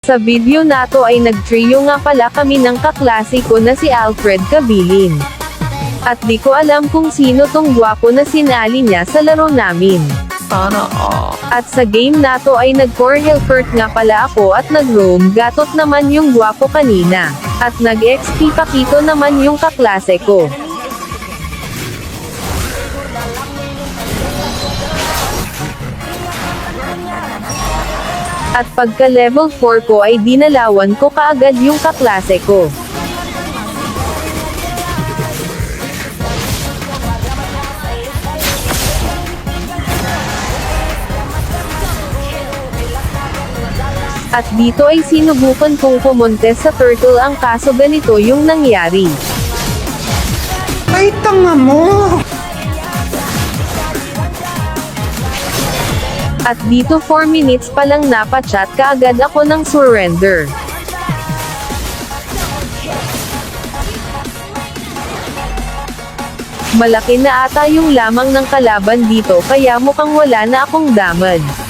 Sa video na to ay nag-trio nga pala kami ng kaklase ko na si Alfred Cabilin. At di ko alam kung sino tong gwapo na sinali niya sa laro namin. Sana all. At sa game na to ay nag-core helper nga pala ako at nag-roam gatot naman yung gwapo kanina. At nag-XP pakito naman yung kaklase ko. At pagka level 4 ko ay dinalawan ko kaagad yung kaklase ko. At dito ay sinubukan kong pumuntes sa turtle ang kaso ganito yung nangyari. Ay, tanga mo! At dito 4 minutes pa lang napachat kaagad ako ng surrender. Malaki na ata yung lamang ng kalaban dito kaya mukhang wala na akong damage.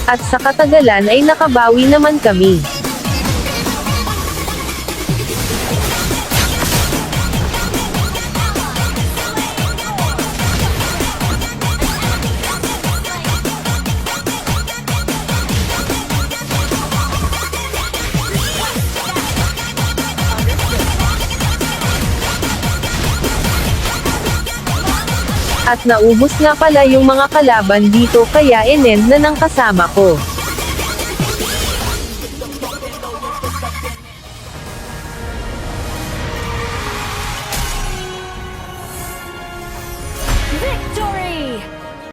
At sa katagalan ay nakabawi naman kami. At naubos nga pala yung mga kalaban dito kaya inend na ng kasama ko.